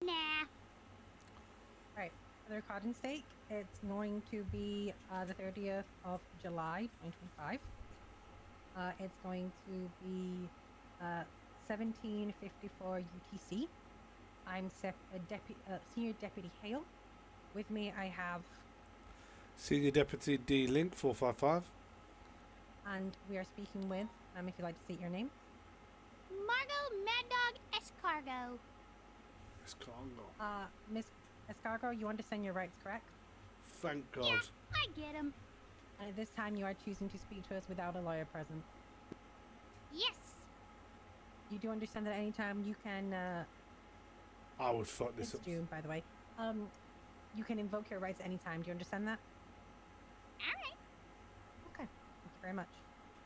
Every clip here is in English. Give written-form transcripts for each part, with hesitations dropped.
Nah. Alright, for the recording stake, it's going to be the 30th of July, 2025. It's going to be 17:54 UTC. I'm Senior Deputy Hale. With me, I have... Senior Deputy Dee LinQ 455. And we are speaking with, if you'd like to state your name. Margo Mad Dog Escargot. Escargot. Miss Escargot, you understand your rights, correct? Thank God. Yeah, I get him. And at this time, you are choosing to speak to us without a lawyer present. Yes. You do understand that anytime you can... I would fuck this it's up. June, by the way. You can invoke your rights anytime. Do you understand that? Alright. Okay. Thank you very much.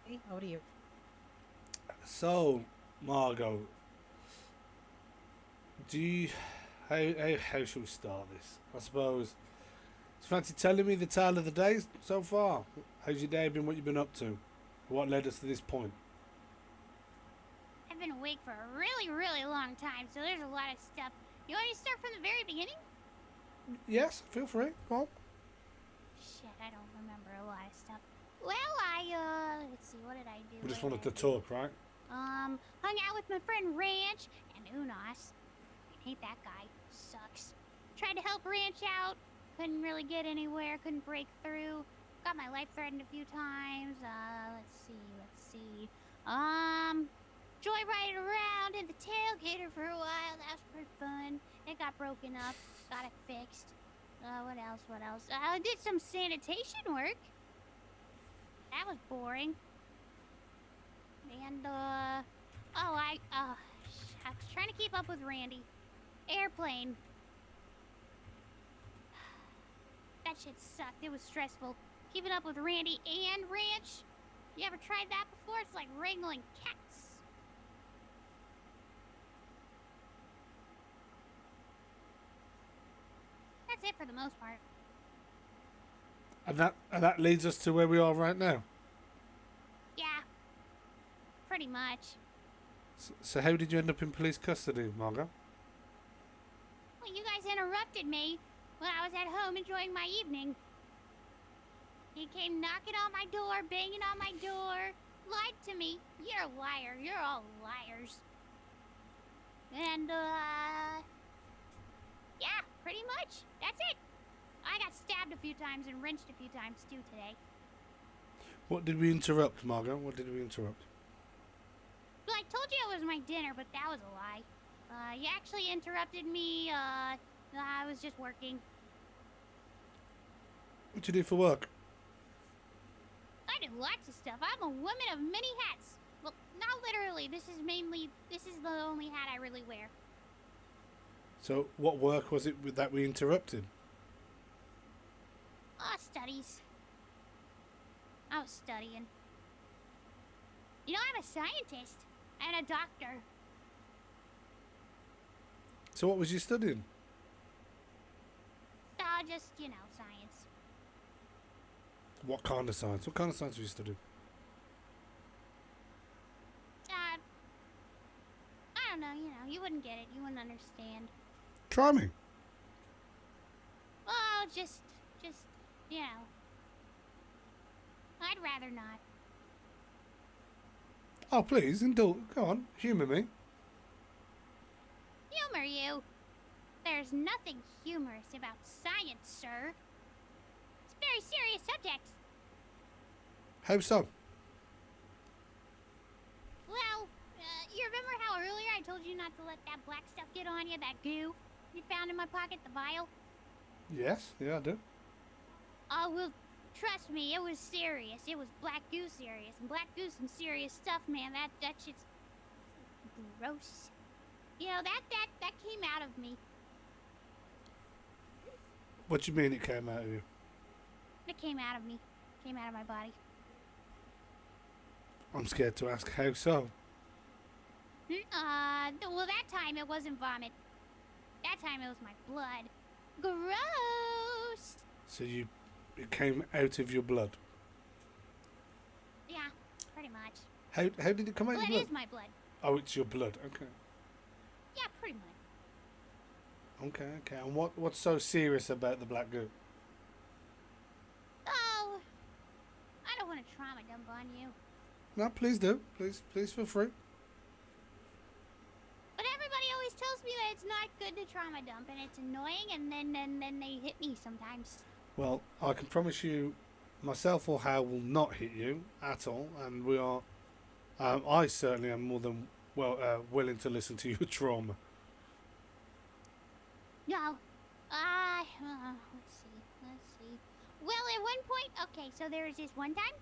Hey, over to you. So, Margo, how should we start this? I suppose. Do you fancy telling me the tale of the day so far? How's your day been? What you've been up to? What led us to this point? I've been awake for a really, really long time, so there's a lot of stuff. You want me to start from the very beginning? Yes, feel free. Go on. Shit, I don't remember a lot of stuff. Well, let's see, what did I do? We just wanted to talk, right? Hung out with my friend Ranch and Unos. I hate that guy. Sucks. Tried to help Ranch out. Couldn't really get anywhere. Couldn't break through. Got my life threatened a few times. Let's see. Joyrided around in the tailgater for a while. That was pretty fun. It got broken up. Got it fixed. What else? I did some sanitation work. That was boring. And, I was trying to keep up with Randy. Airplane. That shit sucked. It was stressful. Keeping up with Randy and Ranch. You ever tried that before? It's like wrangling cats. That's it for the most part. And that leads us to where we are right now. Yeah. Pretty much. So how did you end up in police custody, Margo? Well, you guys interrupted me when I was at home enjoying my evening. He came knocking on my door, banging on my door, lied to me. You're a liar. You're all liars. And, yeah, pretty much. That's it. I got stabbed a few times and wrenched a few times, too, today. What did we interrupt, Margo? What did we interrupt? Well, I told you it was my dinner, but that was a lie. You actually interrupted me, I was just working. What did you do for work? I do lots of stuff. I'm a woman of many hats. Well, not literally. This is the only hat I really wear. So what work was it that we interrupted? Studies. I was studying. You know, I'm a scientist and a doctor. So what was you studying? Just, science. What kind of science? What kind of science were you studying? I don't know, you wouldn't get it. You wouldn't understand. Try me. Well, just, I'd rather not. Oh, please, go on, humour me. Humor you? There's nothing humorous about science, sir. It's a very serious subject. How so? Well, you remember how earlier I told you not to let that black stuff get on you, that goo you found in my pocket, the vial? Yes, yeah, I do. Oh, well, trust me, it was serious. It was black goo serious. And black goo's some serious stuff, man. That shit's gross. You know, that came out of me. What do you mean it came out of you? It came out of me. Came out of my body. I'm scared to ask how so. Well, that time it wasn't vomit. That time it was my blood. Gross! So it came out of your blood? Yeah, pretty much. How did it come out of your blood? It is my blood. Oh, it's your blood, okay. Yeah, pretty much. Okay, okay. And what's so serious about the black goo? Oh, I don't want to trauma dump on you. No, please do. Please feel free. But everybody always tells me that it's not good to trauma dump, and it's annoying, and then they hit me sometimes. Well, I can promise you, myself or Hal will not hit you at all, and we are. I certainly am more than willing to listen to your trauma. No. Let's see. Well, at one point, okay, so there's this one time,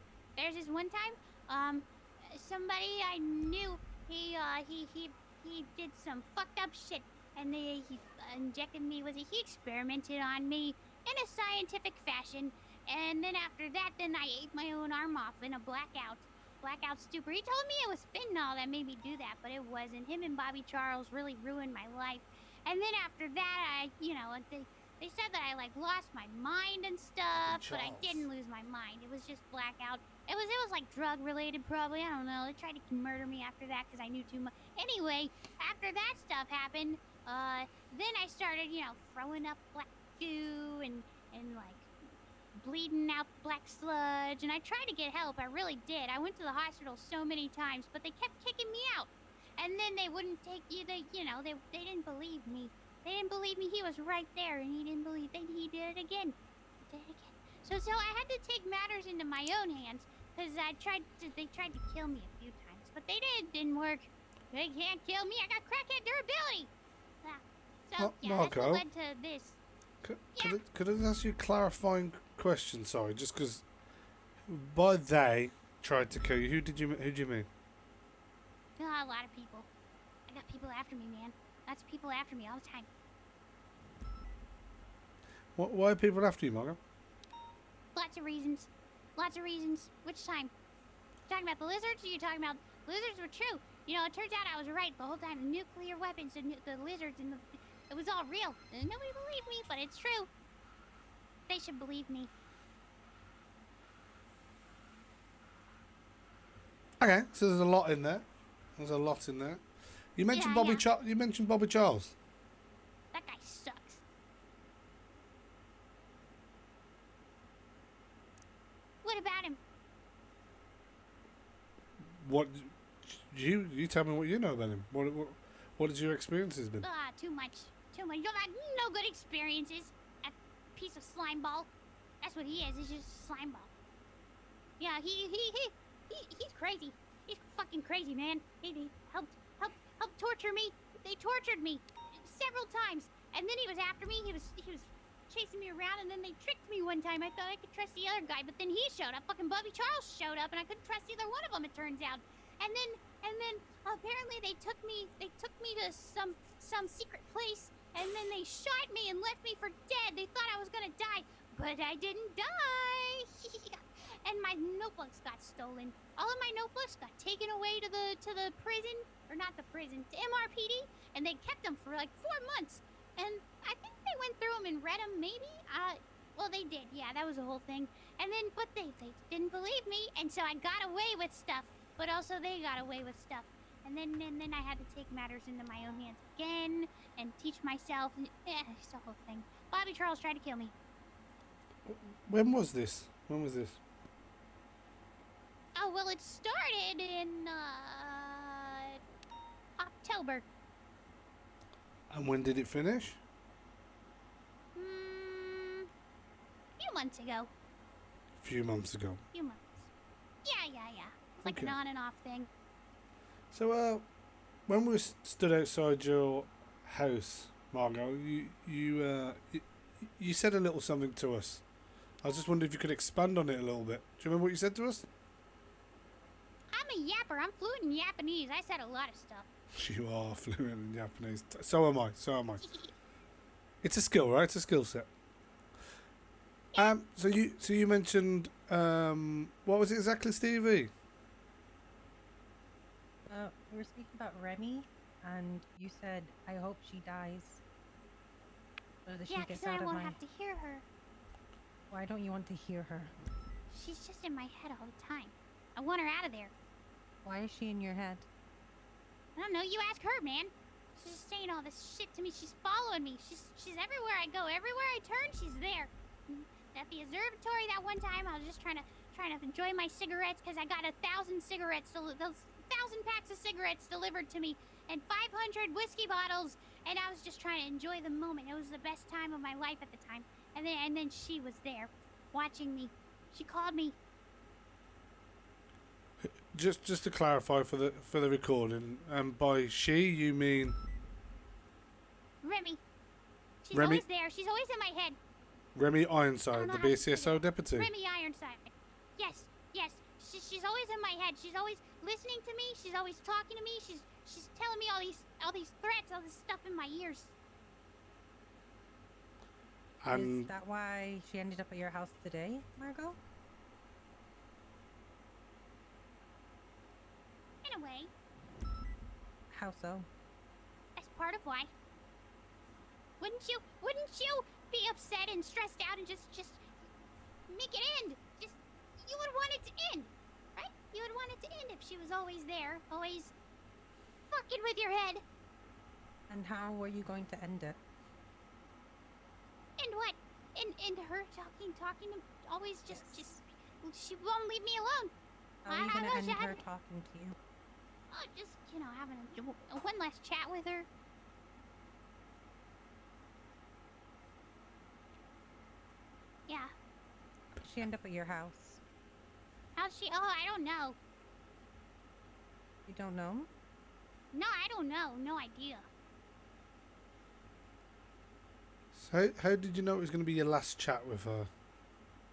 somebody I knew, he did some fucked up shit, and he injected me, he experimented on me in a scientific fashion, and then after that, then I ate my own arm off in a blackout stupor. He told me it was fentanyl that made me do that, but it wasn't. Him and Bobby Charles really ruined my life. And then after that, they said that I like lost my mind and stuff, but I didn't lose my mind. It was just blackout. It was like drug related probably. I don't know. They tried to murder me after that because I knew too much. Anyway, after that stuff happened, then I started, throwing up black goo and like bleeding out black sludge, and I tried to get help. I really did. I went to the hospital so many times, but they kept kicking me out. And then they wouldn't take you. They didn't believe me. They didn't believe me. He was right there, and he didn't believe. He did it again. So I had to take matters into my own hands because they tried to kill me a few times, but didn't work. They can't kill me. I got crackhead durability. So yeah, that's Margo, what led to this. Could I ask you a clarifying question? Sorry, just because by they tried to kill you, who do you mean? A lot of people. I got people after me, man. Lots of people after me all the time. Why are people after you, Margo? Lots of reasons. Which time? Talking about the lizards, or you talking about lizards were true? It turns out I was right the whole time. The nuclear weapons, the lizards, and it was all real. And nobody believed me, but it's true. They should believe me. Okay, so there's a lot in there. You mentioned You mentioned Bobby Charles. That guy sucks. What about him? What you tell me what you know about him. What has your experiences been? Too much. You don't have no good experiences. A piece of slime ball. That's what he is. He's just a slime ball. Yeah, he's crazy. He's fucking crazy, man. He helped torture me. They tortured me several times, and then he was after me. He was chasing me around, and then they tricked me one time. I thought I could trust the other guy, but then he showed up. Fucking Bobby Charles showed up, and I couldn't trust either one of them. It turns out, and then apparently they took me to some secret place, and then they shot me and left me for dead. They thought I was gonna die, but I didn't die. And my notebooks got stolen. All of my notebooks got taken away to the prison, or not the prison, to MRPD, and they kept them for like 4 months. And I think they went through them and read them, maybe. Well, they did. Yeah, that was the whole thing. And then, but they didn't believe me, and so I got away with stuff. But also they got away with stuff. And then I had to take matters into my own hands again and teach myself. It's the whole thing. Bobby Charles tried to kill me. When was this? Oh, well, it started in, October. And when did it finish? A few months ago. Few months ago. Yeah. It's like an on and off thing. So, when we stood outside your house, Margo, you said a little something to us. I was just wondering if you could expand on it a little bit. Do you remember what you said to us? I'm a yapper. I'm fluent in Japanese. I said a lot of stuff. You are fluent in Japanese. So am I. It's a skill, right? It's a skill set. So you mentioned what was it exactly, Stevie? We were speaking about Remi, and you said, "I hope she dies." So that she Yeah, gets because out I of won't my. have to hear her. Why don't you want to hear her? She's just in my head all the time. I want her out of there. Why is she in your head? I don't know. You ask her, man. She's just saying all this shit to me. She's following me. She's everywhere I go. Everywhere I turn, she's there. At the observatory that one time, I was just trying to enjoy my cigarettes because I got 1,000 cigarettes, those 1,000 packs of cigarettes delivered to me, and 500 whiskey bottles, and I was just trying to enjoy the moment. It was the best time of my life at the time. And then she was there, watching me. She called me. Just to clarify for the recording, by she you mean Remi. She's Remi- always there. She's always in my head. Remi Ironside, the how to say BCSO it. deputy. Remi Ironside. Yes. She's always in my head. She's always listening to me. She's always talking to me. She's telling me all these threats, all this stuff in my ears. Is that why she ended up at your house today, Margo? In a way, How so? that's part of why. Wouldn't you be upset and stressed out and just make it end? You would want it to end, right? You would want it to end if she was always there, always fucking with your head. And how were you going to end it? And what? And her talking to always just she won't leave me alone. How are you I going to know end she her had- talking to you? Oh, just having one last chat with her. Yeah. Did she end up at your house? How's she? Oh, I don't know. You don't know? No, I don't know. No idea. So how did you know it was going to be your last chat with her,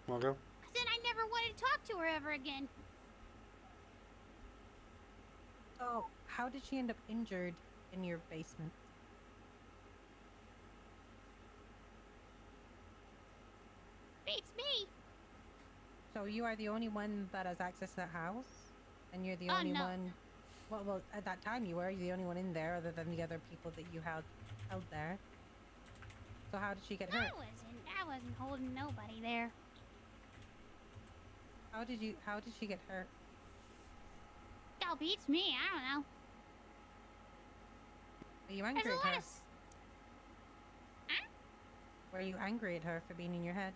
Margo? 'Cause then I never wanted to talk to her ever again. So, how did she end up injured in your basement? Beats me. So you are the only one that has access to that house? And you're the Oh, only no. one... Well, at that time you were the only one in there other than the other people that you held there. So how did she get hurt? I wasn't holding nobody there. How did she get hurt? Oh, beats me. I don't know. Were you There's angry a at lot her? of... Huh? Were you angry at her for being in your head?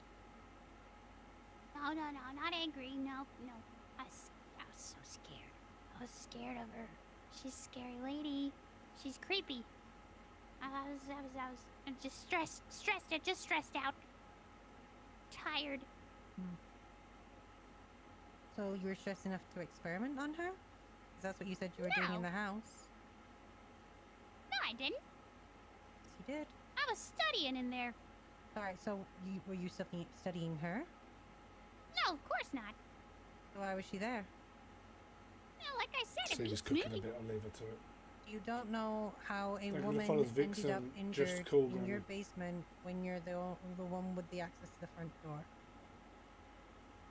No, not angry. No. I was so scared. I was scared of her. She's a scary lady. She's creepy. I was just stressed out. Tired. So you were stressed enough to experiment on her? 'Cause that's what you said you were doing in No. the house. No, I didn't. Yes, you did. I was studying in there. Alright, so were you studying her? No, of course not. So why was she there? No, like I said, See, it just beats me. cooking a bit. I'll leave it to it. You don't know how a Like, woman follows ended Vixen, up just injured cool in your ground. basement when you're the one with the access to the front door.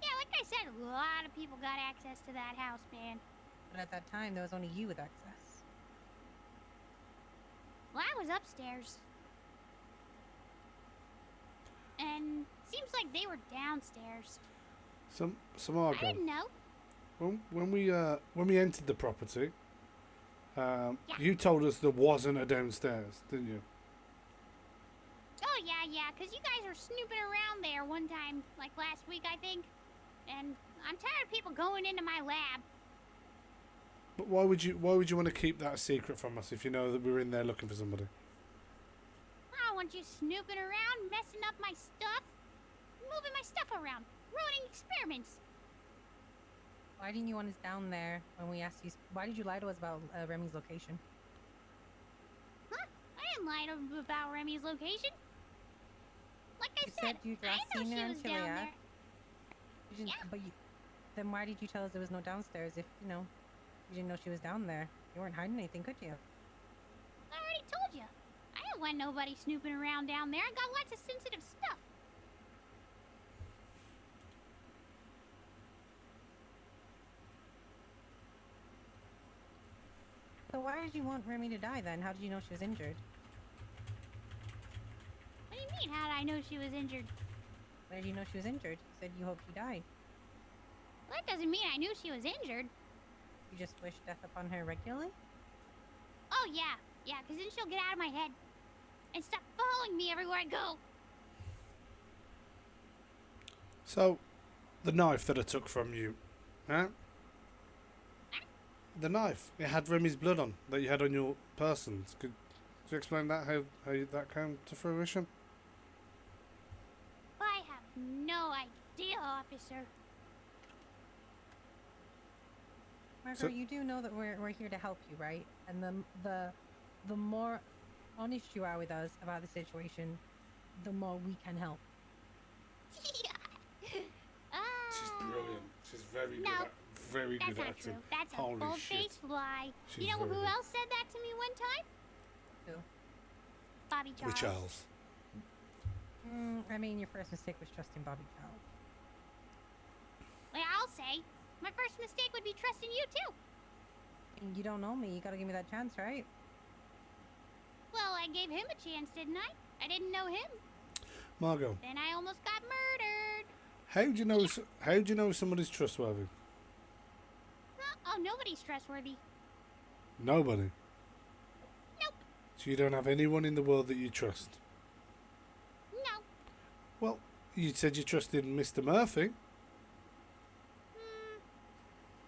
Yeah, like I said, a lot of people got access to that house, man. But at that time, there was only you with access. Well, I was upstairs. And seems like they were downstairs. So I Margo, didn't know. when we entered the property, you told us there wasn't a downstairs, didn't you? Oh, yeah, because you guys were snooping around there one time, like last week, I think. And I'm tired of people going into my lab. But why would you want to keep that a secret from us if you know that we were in there looking for somebody? I don't want you snooping around, messing up my stuff, moving my stuff around, ruining experiments. Why didn't you want us down there when we asked you? Why did you lie to us about Remi's location? Huh? I didn't lie to about Remi's location. Like I You said, said you'd I last know seen she her was in down Chiliad. there. You didn't, Yeah. but then why did you tell us there was no downstairs if you didn't know she was down there? You weren't hiding anything, could you? I already told you. I didn't want nobody snooping around down there. I got lots of sensitive stuff. So why did you want Remi to die then? How did you know she was injured? What do you mean, how did I know she was injured? Why did you know she was injured? You said you hoped she died. Well, that doesn't mean I knew she was injured. You just wish death upon her regularly? Oh, yeah. Yeah, because then she'll get out of my head and stop following me everywhere I go. So, the knife that I took from you, huh? The knife. It had Remi's blood on, that you had on your person. Could you explain that, how that came to fruition? I have no idea, officer. Margo, So- you do know that we're here to help you, right? And the more honest you are with us about the situation, the more we can help. She's brilliant. She's very No, very That's good not at true. acting. That's a Holy shit. bold-faced lie. She's You know very who good. else said that to me one time? Who? Bobby Charles. Charles. I mean, your first mistake was trusting Bobby Charles. Well, I'll say, my first mistake would be trusting you too. And you don't know me. You gotta give me that chance, right? Well, I gave him a chance, didn't I? I didn't know him. Margo, Then I almost got murdered. how do you know? How do you know somebody's trustworthy? Oh, nobody's trustworthy. Nobody. Nope. So you don't have anyone in the world that you trust. No. Well, you said you trusted Mr. Murphy.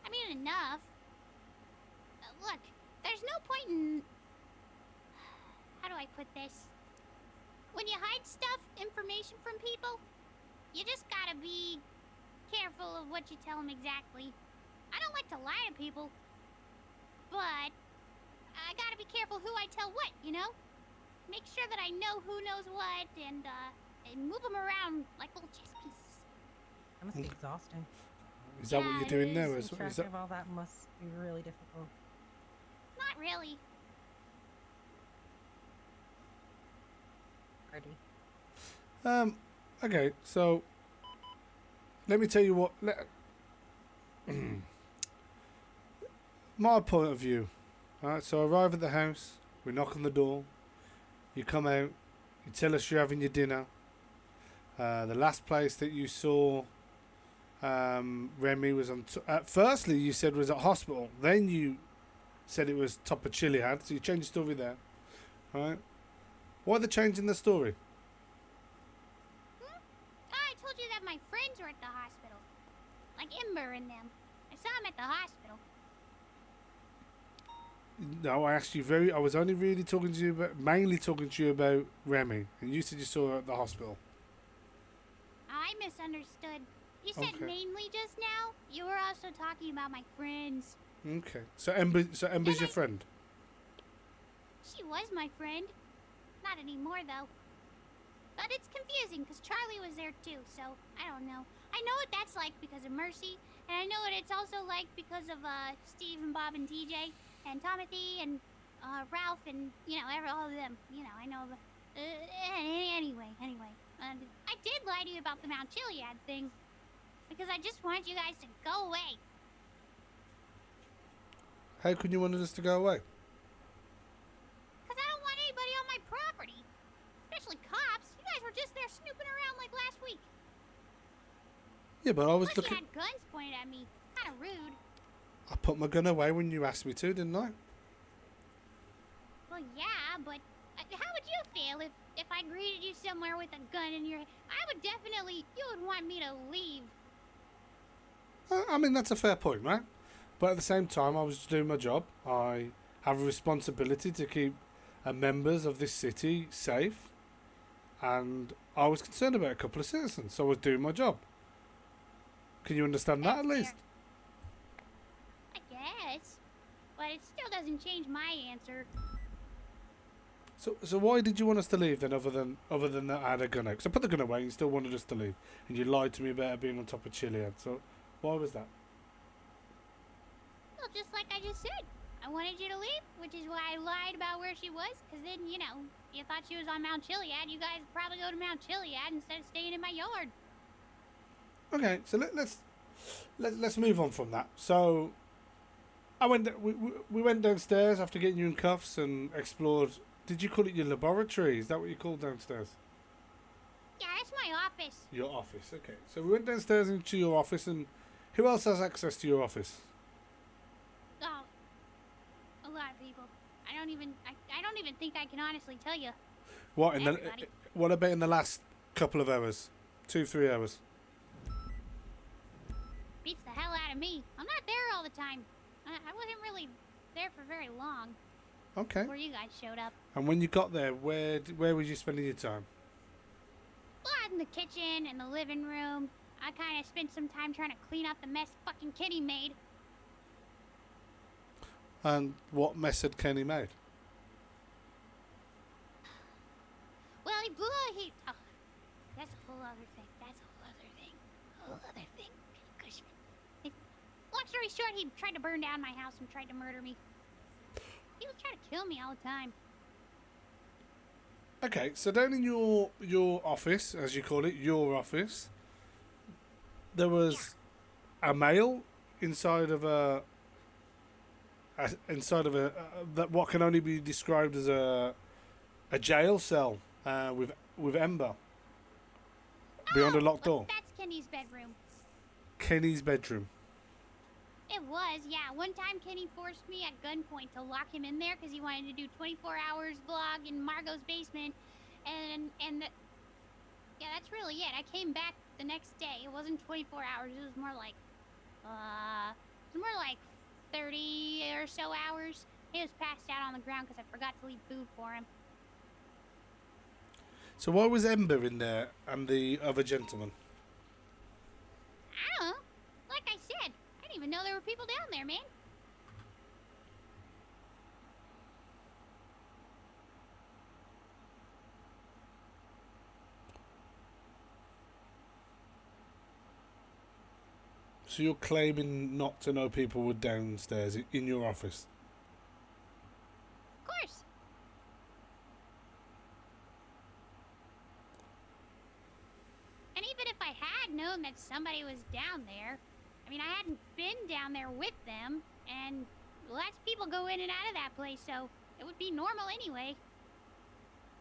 I mean, enough. Look, there's no point in... How do I put this? When you hide stuff, information from people, you just gotta be careful of what you tell them exactly. I don't like to lie to people, but I gotta be careful who I tell what, you know? Make sure that I know who knows what and move them around like little chess pieces. That must be exhausting. Is that what Yeah, you're it doing now? is. Is Keeping track that, of all that must be really difficult. Not really. Party. okay, so let me tell you what. My point of view. Alright, so I arrive at the house, we knock on the door, you come out, you tell us you're having your dinner. The last place that you saw Remi was on. Firstly, you said was at hospital. Then you said it was top of Chiliad, so you changed the story there. Right? Why the change in the story? I told you that my friends were at the hospital. Like Ember and them. I saw them at the hospital. No, I asked you I was only really talking to you about, mainly talking to you about Remi, and you said you saw her at the hospital. I misunderstood. You said Okay. mainly just now. You were also talking about my friends. Okay, so Ember's your friend. She was my friend. Not anymore, though. But it's confusing, because Charlie was there, too, so I don't know. I know what that's like because of Mercy, and I know what it's also like because of Steve and Bob and TJ, and Timothy, and Ralph, and, you know, all of them. You know, I know. Anyway. I did lie to you about the Mount Chiliad thing, because I just wanted you guys to go away. How can you want us to go away? Because I don't want anybody on my property. Especially cops. You guys were just there snooping around like last week. Yeah, but I was Plus you looking. had guns pointed at me. Kind of rude. I put my gun away when you asked me to, didn't I? Well, yeah, but how would you feel if I greeted you somewhere with a gun in your hand? I would definitely... You would want me to leave. I mean, that's a fair point, right? But at the same time, I was just doing my job. I have a responsibility to keep members of this city safe. And I was concerned about a couple of citizens, so I was doing my job. Can you understand that at That's least? I guess. But it still doesn't change my answer. So why did you want us to leave then, other than that I had a gun out? 'Cause I put the gun away and you still wanted us to leave. And you lied to me about it being on top of Chiliad. So why was that? Well, just like I just said. I wanted you to leave, which is why I lied about where she was. Because then, you know, you thought she was on Mount Chiliad. You guys would probably go to Mount Chiliad instead of staying in my yard. Okay, so let's move on from that. So we went downstairs after getting you in cuffs and explored. Did you call it your laboratory? Is that what you called downstairs? Yeah, that's my office. Your office. Okay. So we went downstairs into your office, and who else has access to your office? Oh, a lot of people. I I don't even think I can honestly tell you. What Everybody. what about in the last couple of hours? 2-3 hours. Beats the hell out of me. I'm not there all the time. I wasn't really there for very long Okay. before you guys showed up. And when you got there, where was you spending your time? Well, in the kitchen and the living room. I kind of spent some time trying to clean up the mess fucking Kitty made. And what mess had Kenny made? Well, oh, that's a whole other thing. Whole other thing. Cushman. Long story short, he tried to burn down my house and tried to murder me. He was trying to kill me all the time. Okay, so down in your office, as you call it, your office, there was a male inside of that what can only be described as a jail cell with Ember behind a locked door. That's Kenny's bedroom. Kenny's bedroom. It was, yeah. One time Kenny forced me at gunpoint to lock him in there because he wanted to do 24 hours vlog in Margo's basement. Yeah, that's really it. I came back the next day. It wasn't 24 hours. It was more like 30 or so hours. He was passed out on the ground because I forgot to leave food for him. So why was Ember in there and the other gentleman? I don't know. Like I said, I didn't even know there were people down there, man. So you're claiming not to know people were downstairs in your office? Of course. And even if I had known that somebody was down there, I mean, I hadn't been down there with them, and less people go in and out of that place, so it would be normal anyway.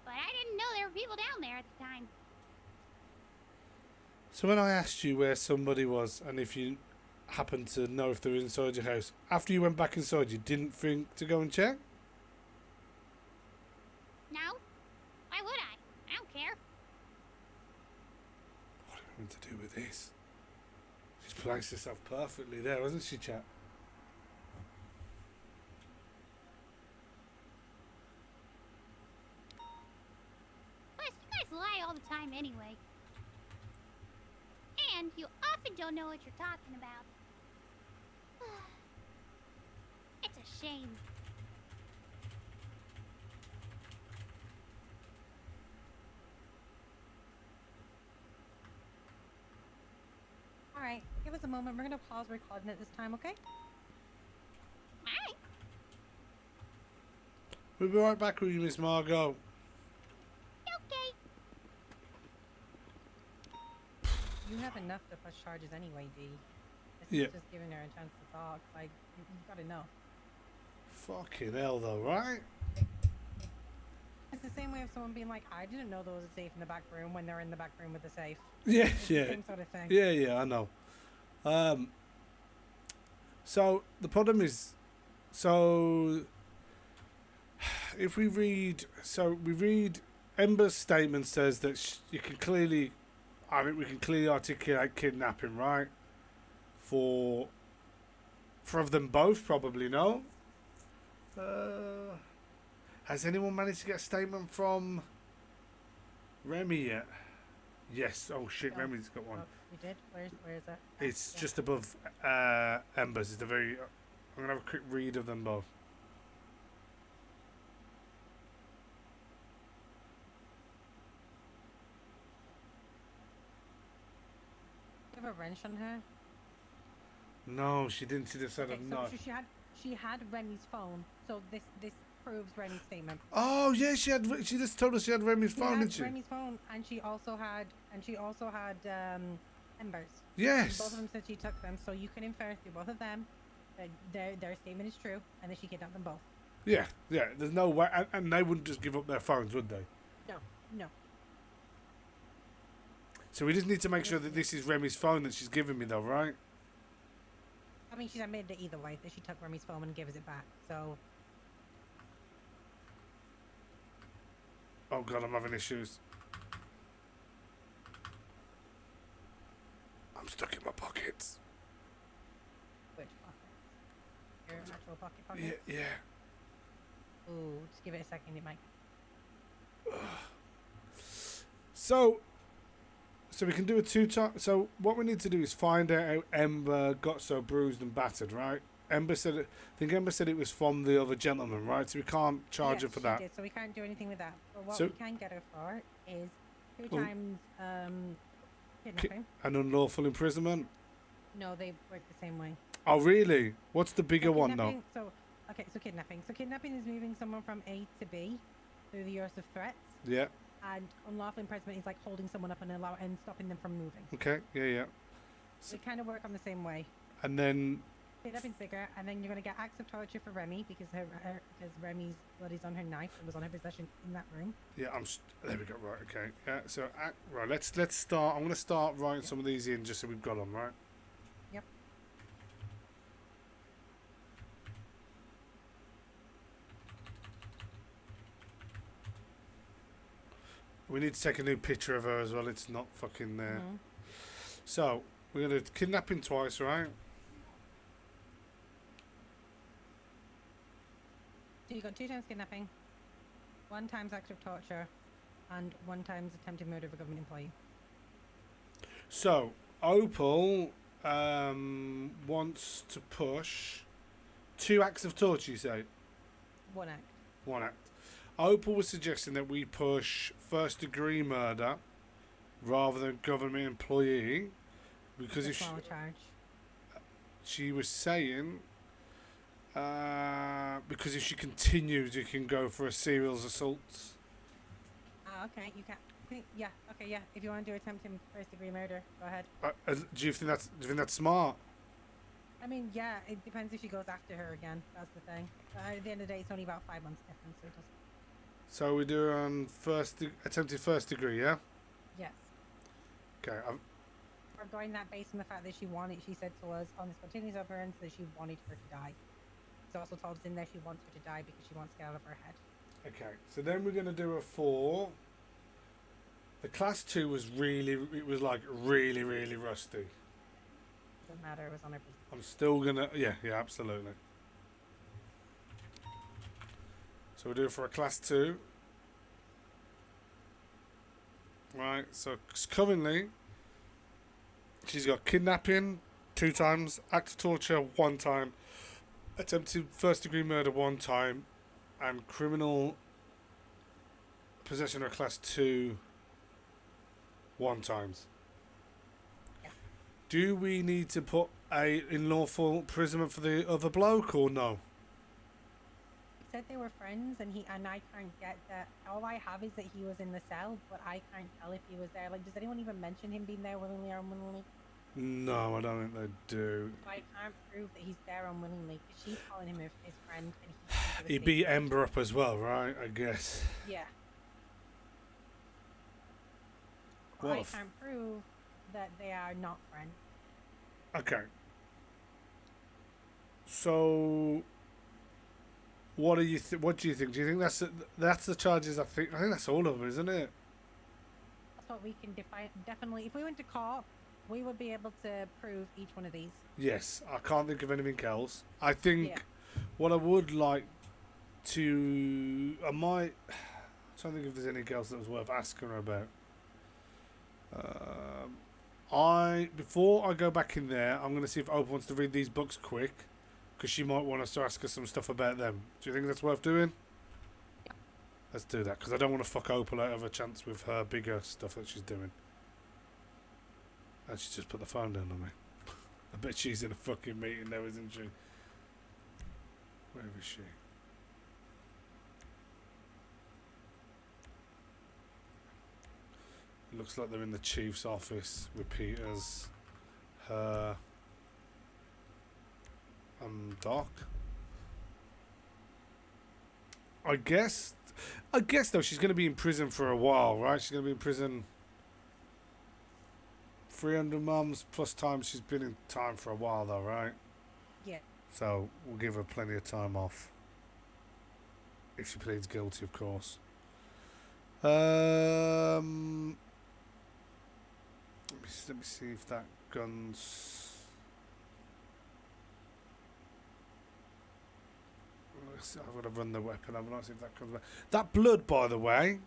But I didn't know there were people down there at the time. So when I asked you where somebody was and if you happened to know if they were inside your house, after you went back inside, you didn't think to go and check? No? Why would I? I don't care. What are we meant to do with this? She's placed herself perfectly there, hasn't she, chat? Plus, you guys lie all the time anyway. And you often don't know what you're talking about. It's a shame. Alright, give us a moment. We're gonna pause recording at this time, okay? Alright. We'll be right back with you, Miss Margo. Okay. You have enough to push charges anyway, Dee. This Yeah. is just giving her a chance to talk. Like, you've got enough. Fucking hell, though, right? It's the same way of someone being like, I didn't know there was a safe in the back room when they're in the back room with the safe. Yeah, It's the yeah. same sort of thing. Yeah, I know. So the problem is, if we read, Ember's statement says that we can clearly articulate kidnapping, right? For them both, probably, no? Has anyone managed to get a statement from Remi yet? Yes. Oh shit, No. Remi's got one. Oh, you did? Where is that? It's Yeah. just above Ember's. It's the very. I'm gonna have a quick read of them both. You have a wrench on her? No, she didn't. She just said Okay, no. so she had Remi's phone, so this proves Remi's statement. Oh yeah, she just told us she had Remi's phone, didn't she? Remi's phone, and she also had Ember's. Yes. Both of them said she took them, so you can infer through both of them that their statement is true, and that she kidnapped them both. Yeah. There's no way, and they wouldn't just give up their phones, would they? No. So we just need to make sure that this is Remi's phone that she's giving me, though, right? I mean, she's admitted it either way, that she took Remi's phone and gives it back, so... Oh god, I'm having issues. I'm stuck in my pockets. Which pocket? Your actual pocket? Yeah, yeah. Ooh, just give it a second, it might. So we can do a 2-time. So what we need to do is find out how Ember got so bruised and battered, right? Ember said it. I think Ember said it was from the other gentleman, right? So we can't charge her for that. Did, so we can't do anything with that. But what So- we can get her for is 2 Well- times kidnapping. An unlawful imprisonment. No, they work the same way. Oh really? What's the bigger So one though? kidnapping- So kidnapping. So kidnapping is moving someone from A to B through the use of threats, Yeah. and unlawful imprisonment is like holding someone up and stopping them from moving. Okay. Yeah, yeah. They kind of work on the same way. And then Kidnapping's bigger, and then you're gonna get acts of torture for Remi because because Remi's blood is on her knife and was on her possession in that room. yeah, there we go. Right. Okay. Yeah. So right. Let's start. I'm gonna start writing some of these in just so we've got them right. Yep. We need to take a new picture of her as well. It's not fucking there. Mhm. So we're gonna kidnapping twice, right? So you got 2 times kidnapping, 1 times acts of torture, and 1 times attempted murder of a government employee. So Opal wants to push 2 acts of torture. You say 1 act. 1 act. Opal was suggesting that we push first-degree murder rather than government employee because if Smaller charge. she was saying because if she continues, you can go for a serial assault. Okay, you can. Yeah. Okay. Yeah. If you want to do attempted first-degree murder, go ahead. Do you think that's smart? I mean, yeah. It depends if she goes after her again. That's the thing. At the end of the day, it's only about 5 months difference, so it doesn't. So we do on attempted first degree, yeah. Yes. Okay. We're going that based on the fact that she said to us on the spontaneous utterance that she wanted her to die. She's also told us in there she wants her to die because she wants to get out of her head. Okay. So then we're gonna do a 4. The class 2 was really rusty. Doesn't matter. It was on her. I'm still gonna yeah absolutely. So we'll do it for a class 2. Right, so currently she's got kidnapping 2 times, act of torture 1 time, attempted first degree murder 1 time, and criminal possession of class 2 1 times. Yeah. Do we need to put a unlawful imprisonment for the other bloke or no? He said they were friends, and I can't get that. All I have is that he was in the cell, but I can't tell if he was there. Like, does anyone even mention him being there willingly or unwillingly? No, I don't think they do. I can't prove that he's there unwillingly because she's calling him his friend, and He beat Ember up as well, right? I guess. Yeah. What I if- can't prove that they are not friends. Okay. So, what do you what do you think? Do you think that's the charges? I think that's all of them, isn't it? That's what we can define. Definitely, if we went to court, we would be able to prove each one of these. Yes, I can't think of anything else. I think Yeah. what I would like to, I might. I'm trying to think if there's anything else that was worth asking her about. Before I go back in there, I'm going to see if Opal wants to read these books quick, because she might want us to ask her some stuff about them. Do you think that's worth doing? Yeah. Let's do that, because I don't want to fuck Opal out of a chance with her bigger stuff that she's doing. And she just put the phone down on me. I bet she's in a fucking meeting now, isn't she? Where is she? It looks like they're in the chief's office with Peters, her, Doc. I guess though she's going to be in prison for a while, right? She's going to be in prison 300 months plus time. She's been in time for a while though, right? Yeah. So we'll give her plenty of time off. If she pleads guilty, of course. Let me see if that gun's. I've got to run the weapon. I've not seen if that comes back. That blood, by the way,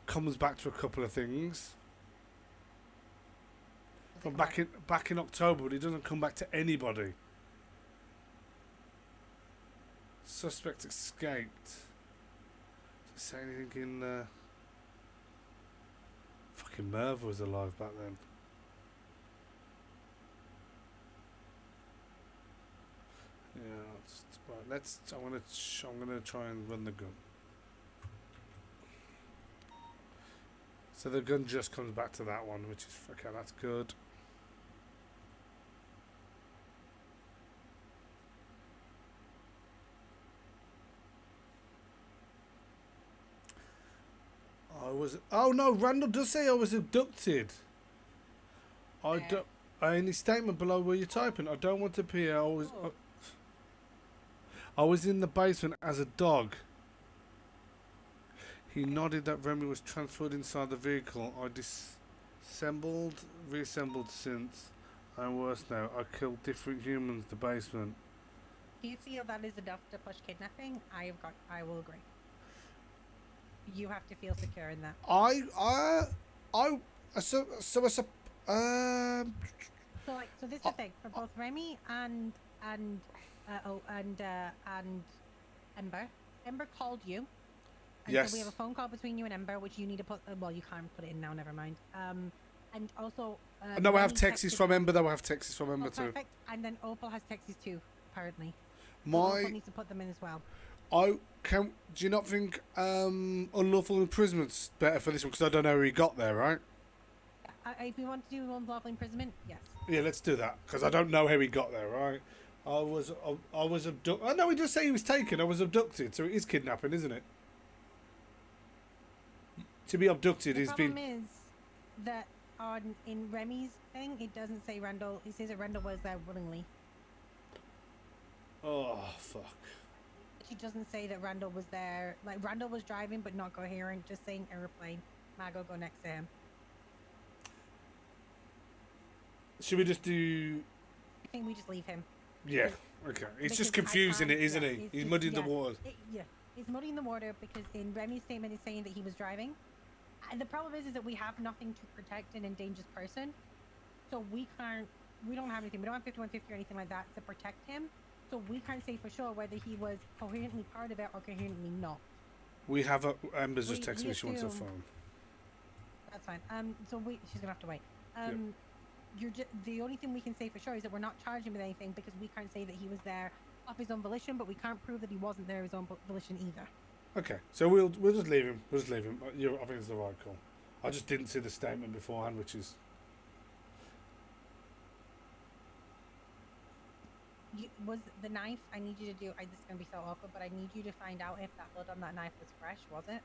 comes back to a couple of things. From back in October, but it doesn't come back to anybody. Suspect escaped. Does it say anything in? Fucking Merv was alive back then. Yeah, right, I'm gonna try and run the gun. So the gun just comes back to that one, which is okay. That's good. Oh no, Randall does say I was abducted. In his statement below where you're typing, I don't want to appear. I was in the basement as a dog. He nodded that Remi was transferred inside the vehicle. I reassembled since. I'm worse now. I killed different humans in the basement. Do you feel that is enough to push kidnapping? I will agree. You have to feel secure in that. So this is the thing for both Remi and Ember. Ember called you. And yes. So we have a phone call between you and Ember, which you need to put. Well, you can't put it in now. Never mind. And also. No, I have texts from Ember. Though I have texts from Ember too. Perfect. And then Opal has texts too. Apparently. Opal needs to put them in as well. Do you not think unlawful imprisonement's better for this one? Because I don't know where he got there, right? If we want to do unlawful imprisonment, yes. Yeah, let's do that. Because I don't know how he got there, right? I was abducted. Oh no, he does say he was taken. I was abducted, so it is kidnapping, isn't it? To be abducted is being. The problem is that in Remi's thing, it doesn't say Randall. It says that Randall was there willingly. Oh fuck. She doesn't say that Randall was there. Like, Randall was driving but not coherent, just saying airplane. Margo, go next to him. Should we just do... I think we just leave him. Yeah, okay. It's just confusing it, isn't he? He's muddying the waters. He's muddying the water because in Remi's statement it's saying that he was driving. And the problem is that we have nothing to protect an endangered person. So we don't have anything. We don't have 5150 or anything like that to protect him. So we can't say for sure whether he was coherently part of it or coherently not. We have Ember's just texted me she wants her phone. That's fine. She's gonna have to wait. The only thing we can say for sure is that we're not charging him with anything because we can't say that he was there of his own volition, but we can't prove that he wasn't there of his own volition either. Okay, so we'll just leave him. We'll just leave him. I think it's the right call. I just didn't see the statement beforehand, which is. Was the knife? I need you to do. This is gonna be so awkward, but I need you to find out if that blood on that knife was fresh. Was it?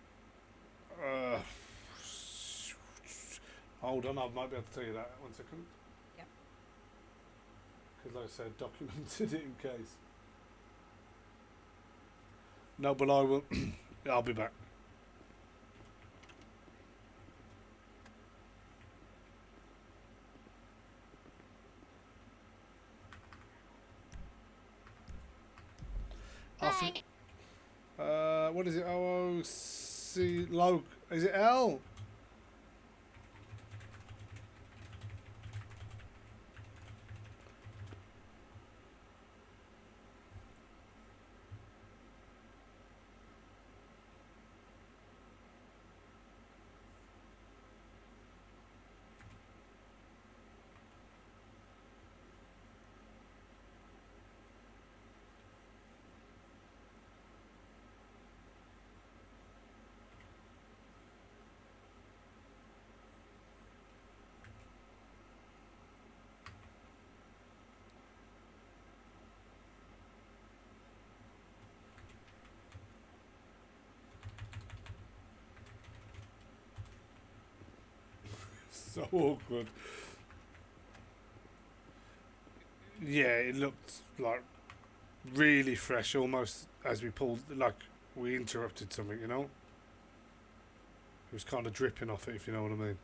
Hold on, I might be able to tell you that. 1 second. Yep. Because, like I said, documented it in case. No, but I will. I'll be back. What is it? OOC low. Is it L? So awkward. Yeah, it looked like really fresh, almost as we pulled. Like we interrupted something, you know? It was kind of dripping off it, if you know what I mean.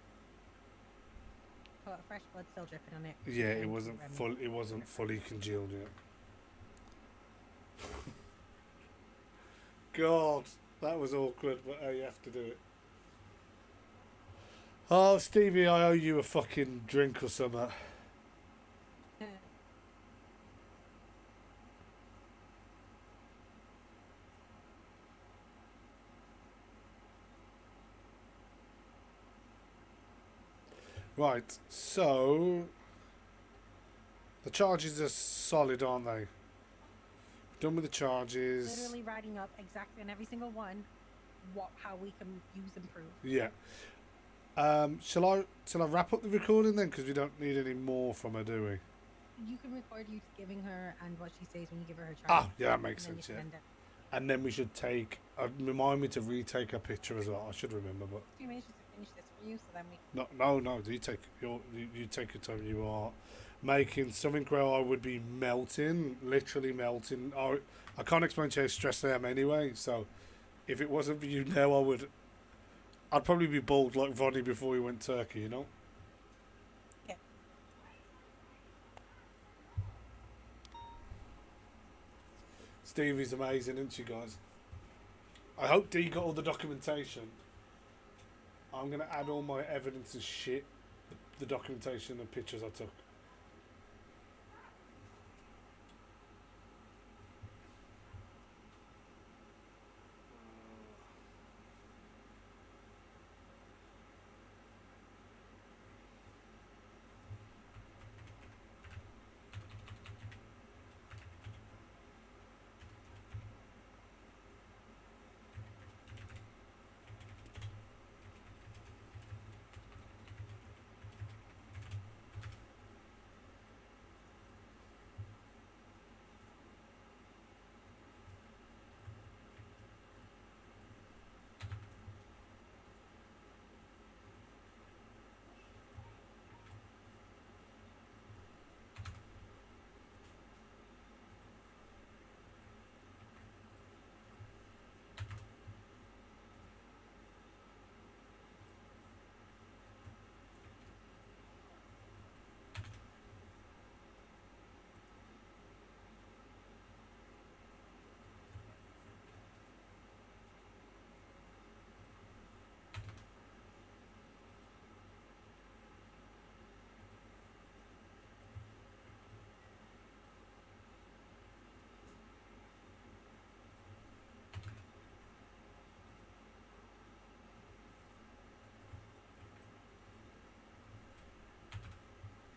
But fresh blood still dripping on it. Yeah, it And wasn't Remi. full. It wasn't fully congealed yet. God, that was awkward, but you have to do it. Oh, Stevie, I owe you a fucking drink or something. Right, so the charges are solid, aren't they? Done with the charges. Literally writing up exactly on every single one how we can use and prove. Yeah. Shall I wrap up the recording then? Because we don't need any more from her, do we? You can record you giving her and what she says when you give her her charge. Ah, yeah, that makes and then you sense. Yeah. can end it. And then we should take. Remind me to retake a picture as well. I should remember, but 2 minutes just to finish this for you, so then we. no. You take you take your time. You are making something where I would be melting, literally melting. I can't explain to you how stressed I am anyway. So if it wasn't for you now, I'd probably be bald like Ronnie before he went turkey. You know. Yeah. Stevie's amazing, isn't she, guys? I hope Dee got all the documentation. I'm going to add all my evidence and shit, the documentation and pictures I took.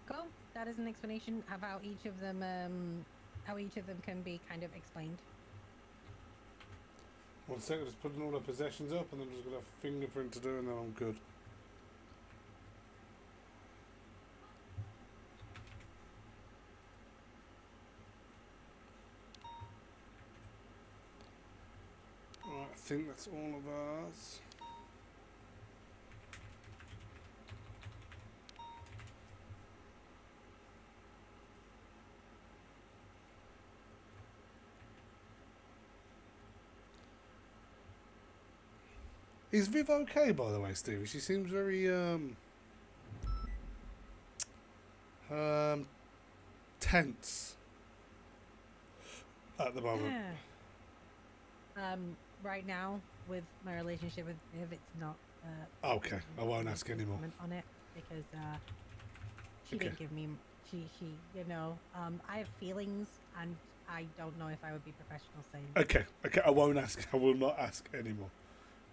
Cool. That is an explanation of how each of them can be kind of explained. 1 second, just putting all the possessions up and then just got a fingerprint to do and then I'm good. Right, I think that's all of ours. Is Viv okay, by the way, Stevie? She seems very tense at the moment. Right now, with my relationship with Viv, it's not. Okay, I won't ask anymore. comment on it because she Okay. didn't give me. She I have feelings, and I don't know if I would be professional saying. Okay, I won't ask. I will not ask anymore.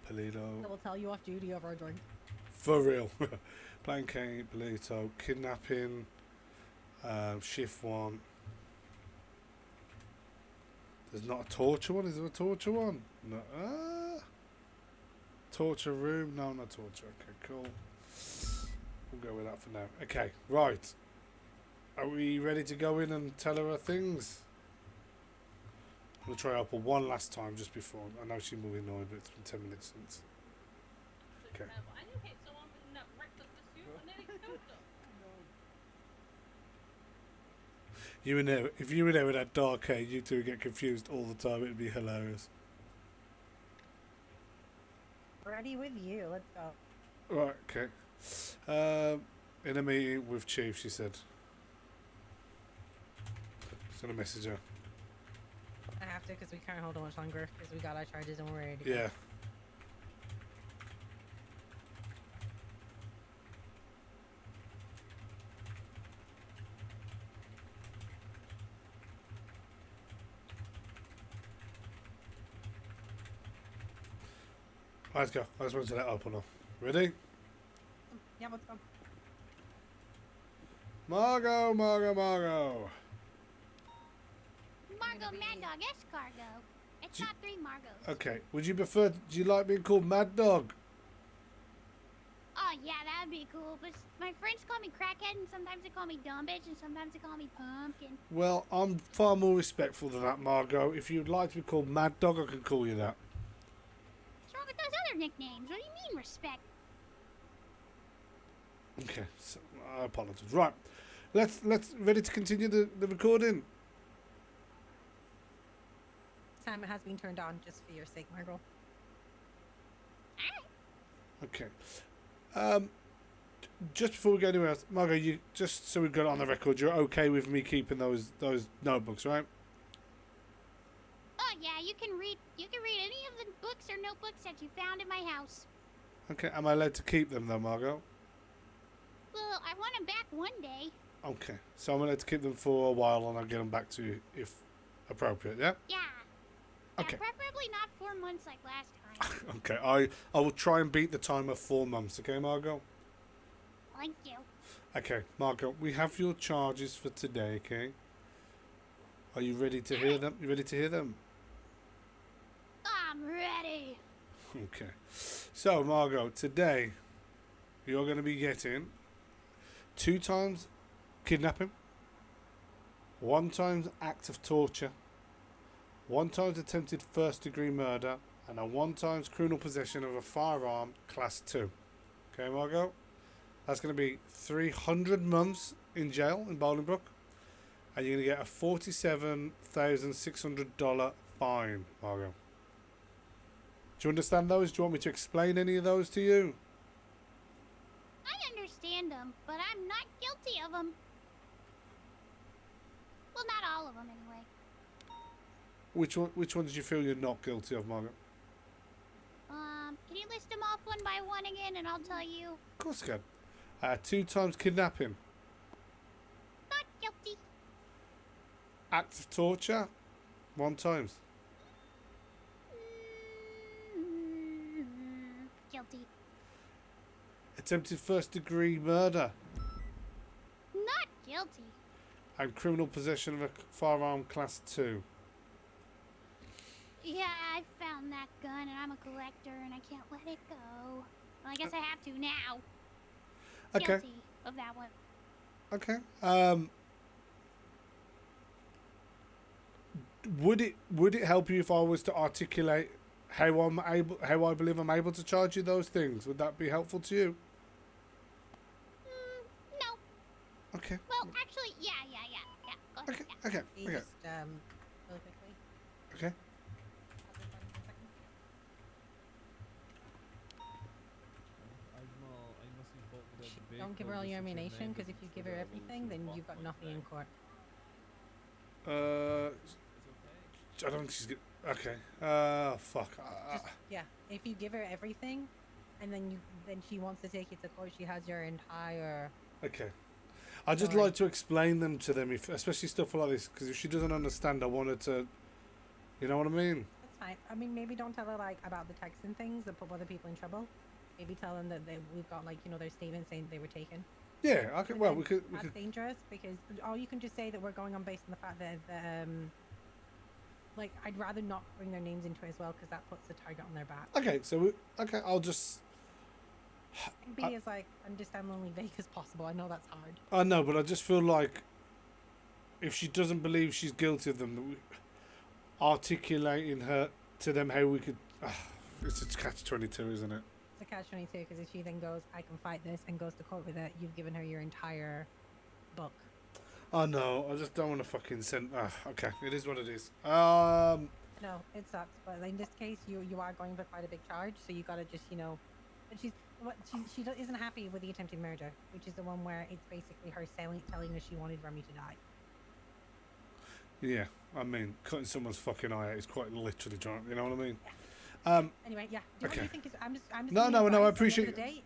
Polito. I will tell you off duty over a drink. For real. Blanket, Polito, kidnapping, shift 1. There's not a torture one. Is there a torture one? No. Torture room? No, not torture. Okay, cool. We'll go with that for now. Okay, right. Are we ready to go in and tell her things? I'm going to try Apple one last time just before. I know she will be annoyed, but it's been 10 minutes since. Okay. I knew hit someone with that wrecked up the suit and then it killed them. You were there. If you were there with that dark hair, you two would get confused all the time. It'd be hilarious. ready with you. Let's go. Right, okay. In a meeting with Chief, she said. Send a message her. I have to because we can't hold on much longer because we got our charges and we're ready to go. Yeah. Let's go. I just wanted to let open up. Ready? Yeah, let's go. Margo, Margo, Margo. Margo Mad Dog Escargot. It's not 3 Margos. Okay. Would you prefer? Do you like being called Mad Dog? Oh yeah, that'd be cool. But my friends call me Crackhead, and sometimes they call me Dumb Bitch, and sometimes they call me Pumpkin. Well, I'm far more respectful than that, Margo. If you'd like to be called Mad Dog, I can call you that. What's wrong with those other nicknames? What do you mean respect? Okay. So, I apologize. Right. Let's ready to continue the recording. Timer has been turned on just for your sake, Margo. Okay. Just before we go anywhere else, Margo, you just so we've got it on the record, you're okay with me keeping those notebooks, right? Oh yeah, you can read any of the books or notebooks that you found in my house. Okay. Am I allowed to keep them though, Margo? Well, I want them back one day. Okay. So I'm allowed to keep them for a while, and I'll get them back to you if appropriate. Yeah. Yeah. Okay. Yeah, preferably not 4 months like last time. Okay. I will try and beat the time of 4 months. Okay, Margo. Thank you. Okay, Margo, we have your charges for today. Okay. Are you ready to hear them? You ready to hear them? I'm ready. Okay. So, Margo, today you're going to be getting 2 times kidnapping, 1 times act of torture, 1 times attempted first-degree murder, and a 1 times criminal possession of a firearm class 2. Okay, Margo? That's going to be 300 months in jail in Bolingbroke, and you're going to get a $47,600 fine, Margo. Do you understand those? Do you want me to explain any of those to you? I understand them, but I'm not guilty of them. Well, not all of them, anyway. Which one did you feel you're not guilty of, Margaret? Can you list them off one by one again, and I'll tell you? Of course I can. 2 times kidnapping. Not guilty. Act of torture. 1 times. Guilty. Attempted first degree murder. Not guilty. And criminal possession of a firearm class 2. Yeah, I found that gun, and I'm a collector, and I can't let it go. Well, I guess I have to now. Okay. Guilty of that one. Okay. Would it help you if I was to articulate how I believe I'm able to charge you those things? Would that be helpful to you? No. Okay. Well, actually, yeah. Go ahead. Okay. Yeah. Okay. You Okay. just, really quickly. Okay. Don't give her all your ammunition, because if you give her everything, then you've got nothing in court. I don't think she's good. Okay. Fuck. Just, yeah, if you give her everything, and then she wants to take it to court, she has your entire... Okay. I just Sorry. like to explain them to them, especially stuff like this, because if she doesn't understand, I want her to. You know what I mean? That's fine. I mean, maybe don't tell her, like, about the texts and things that put other people in trouble. Maybe tell them that we've got, like, their statement saying they were taken. Yeah. Okay. But Well, then we could. That's dangerous, because... Or you can just say that we're going on based on the fact that, like, I'd rather not bring their names into it as well, because that puts the target on their back. Okay. So okay. I'll just. Be as, like, understandingly vague as possible. I know that's hard. I know, but I just feel like if she doesn't believe she's guilty of them, that articulating her to them how we could. It's a catch-22, isn't it? It's a catch-22, because if she then goes, I can fight this, and goes to court with it, you've given her your entire book. I know. I just don't want to fucking send. Okay, it is what it is. No, it sucks, but in this case, you are going for quite a big charge, so you gotta just, you know. And isn't happy with the attempted murder, which is the one where it's basically her telling us she wanted Remi to die. Yeah, I mean, cutting someone's fucking eye out is quite literally trying. You know what I mean? Anyway, yeah. Do what Okay. you think is. I'm just. No, giving no, advice. no, I At the end appreciate of the day,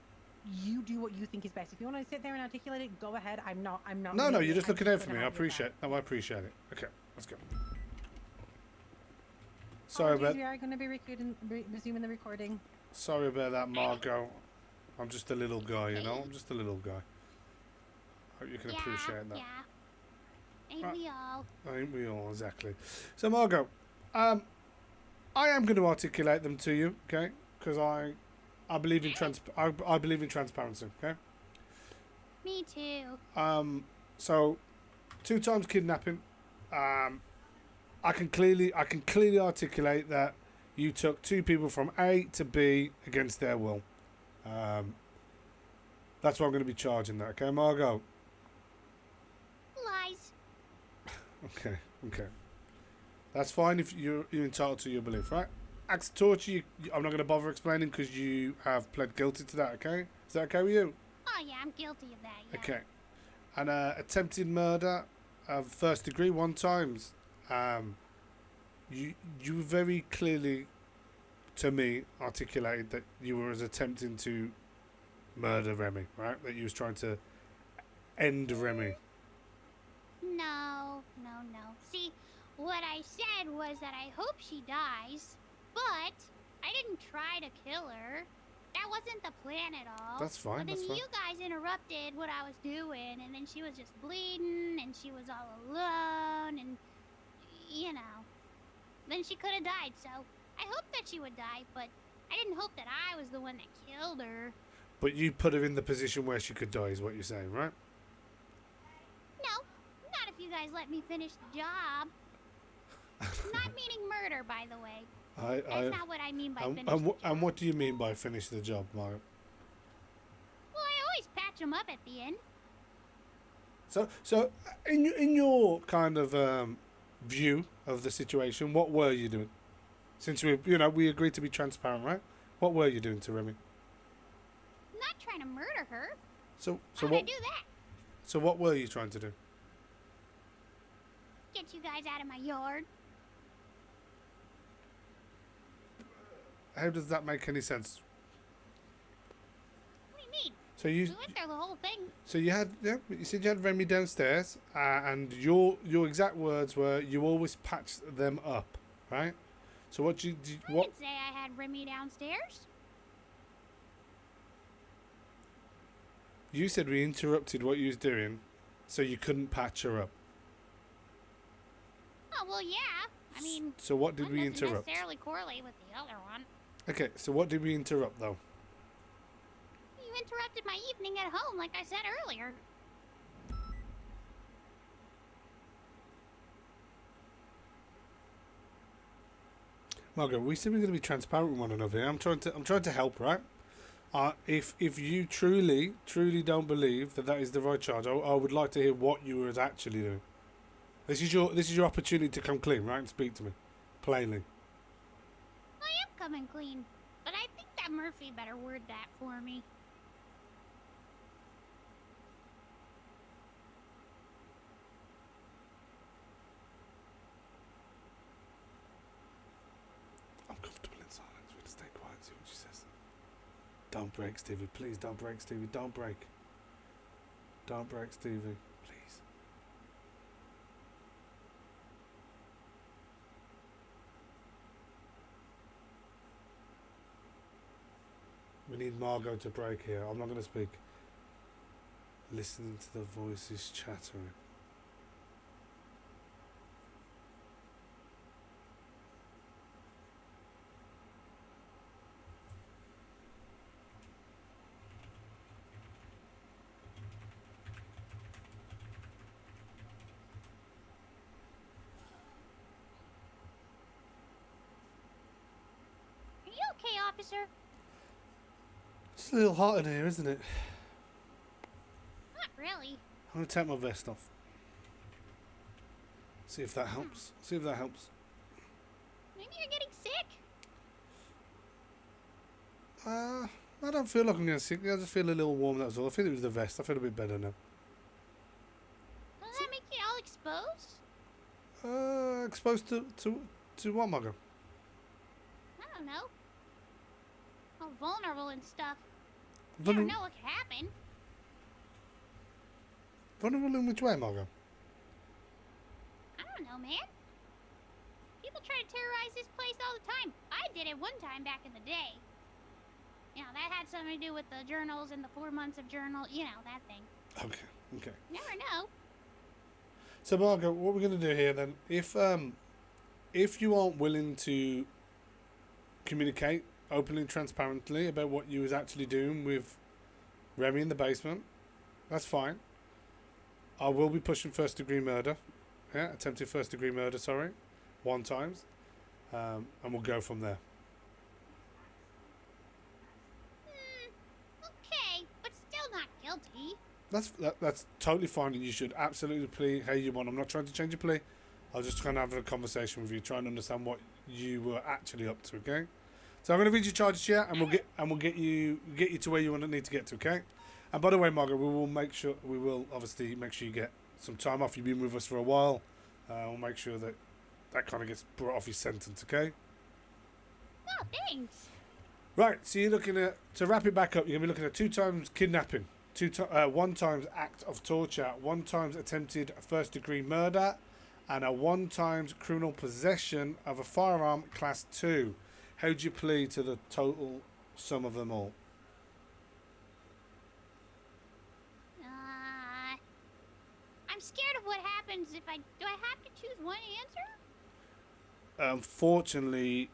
you do what you think is best. If you want to sit there and articulate it, go ahead. I'm not. No, no, really- you're just I'm looking out for gonna me. I have your appreciate. back. No, I appreciate it. Okay, let's go. Sorry Apologies, about. we are going to be resuming the recording. Sorry about that, Margo. I'm just a little guy, you know. I'm just a little guy. Hope you can appreciate that. Yeah. Ain't Right. we all? Ain't we all, exactly. So, Margo, I am going to articulate them to you, okay? Because I believe in I believe in transparency, okay? Me too. So 2 times kidnapping. I can clearly articulate that you took 2 people from A to B against their will. That's what I'm going to be charging that, okay, Margo? Lies. Okay. That's fine if you're entitled to your belief, right? Acts of torture, I'm not going to bother explaining because you have pled guilty to that, okay? Is that okay with you? Oh yeah, I'm guilty of that. Yeah. Okay. And attempted murder of 1st degree 1 times. You very clearly, to me, articulated that you were attempting to murder Remi, right? That you was trying to end Remi. No. See, what I said was that I hope she dies, but I didn't try to kill her. That wasn't the plan at all. That's fine. But then That's fine. you guys interrupted what I was doing, and then she was just bleeding, and she was all alone, and you know. Then she could have died, so I hoped that she would die, but I didn't hope that I was the one that killed her. But you put her in the position where she could die, is what you're saying, right? No, not if you guys let me finish the job. Not meaning murder, by the way. That's not what I mean by finish the job. And what do you mean by finish the job, Mario? Well, I always patch them up at the end. So in your kind of view of the situation, what were you doing? Since we agreed to be transparent, right? What were you doing to Remi? Not trying to murder her. So Why would I do that? So what were you trying to do? Get you guys out of my yard. How does that make any sense? What do you mean? So We went through the whole thing. So you said you had Remi downstairs, and your exact words were you always patch them up, right? So what I didn't say I had Remi downstairs. You said we interrupted what you was doing, so you couldn't patch her up. Oh well, yeah. I mean, So what did one we doesn't interrupt? necessarily correlate with the other one. Okay, so what did we interrupt though? You interrupted my evening at home, like I said earlier. Margaret, we said we're going to be transparent with one another. Here. I'm trying to help, right? If you truly don't believe that is the right charge, I would like to hear what you were actually doing. This is your opportunity to come clean, right, and speak to me, plainly. I am coming clean, but I think that Murphy better word that for me. I'm comfortable in silence. We're going to stay quiet and see what she says. Don't break, Stevie. Please don't break, Stevie. Don't break. Don't break, Stevie. Please. We need Margo to break here. I'm not going to speak. Listening to the voices chattering. Are you okay, officer? It's a little hot in here, isn't it? Not really. I'm going to take my vest off. See if that helps. See if that helps. Yeah, Maybe you're getting sick. I don't feel like I'm getting sick. I just feel a little warm, that's all. I think it was the vest. I feel a bit better now. Doesn't that make you all exposed? Exposed to what, Margo? I don't know. All vulnerable and stuff. You Vulnerable, never know what could happen. vulnerable in which way, Margo? I don't know, man. People try to terrorize this place all the time. I did it one time back in the day. You know, that had something to do with the journals and the 4 months of journal, you know, that thing. Okay. You never know. So, Margo, what we're going to do here then, if you aren't willing to communicate openly and transparently about what you was actually doing with Remi in the basement, that's fine. I will be pushing first degree murder. Yeah, attempted first degree murder, sorry. 1 times. And we'll go from there. Okay, but still not guilty. That's totally fine, and you should absolutely plead how you want. I'm not trying to change your plea. I was just trying to have a conversation with you, trying to understand what you were actually up to. Okay, so I'm going to read your charges here, and we'll get you to where you need to get to. Okay, and by the way, Margo, we will obviously make sure you get some time off. You've been with us for a while. We'll make sure that kind of gets brought off your sentence. Okay. Oh, thanks. Right, so you're looking at, to wrap it back up, you're going to be looking at 2 times kidnapping, 1 times act of torture, 1 times attempted first degree murder, and a 1 times criminal possession of a firearm class 2. How do you plead to the total sum of them all? I'm scared of what happens if do I have to choose one answer? Unfortunately,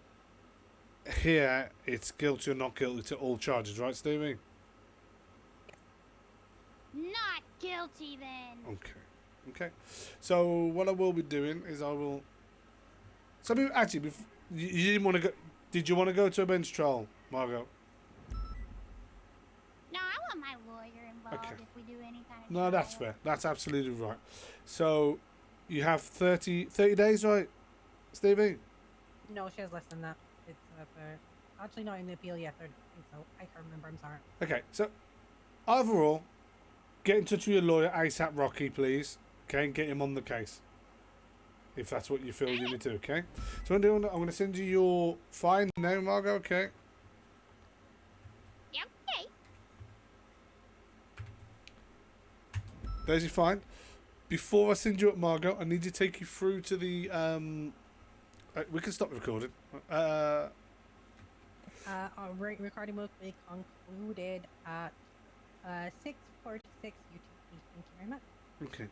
here it's guilty or not guilty to all charges, right, Stevie? Not guilty then. Okay. So what I will be doing is actually, you didn't want to go. Did you want to go to a bench trial, Margo? No, I want my lawyer involved Okay. if we do any kind of No, that's trial. fair. That's absolutely right. So you have 30 days, right, Stevie? No, she has less than that. It's actually not in the appeal yet. I think so. I can't remember. I'm sorry. Okay. So overall, get in touch with your lawyer ASAP, Rocky, please. Okay, and get him on the case. If that's what you feel you need to, okay? So I'm going to send you your fine now, Margo, okay? Yeah, okay. There's your fine. Before I send you up, Margo, I need to take you through to the... we can stop recording. Our recording will be concluded at 6:46 UTC. Thank you very much. Okay.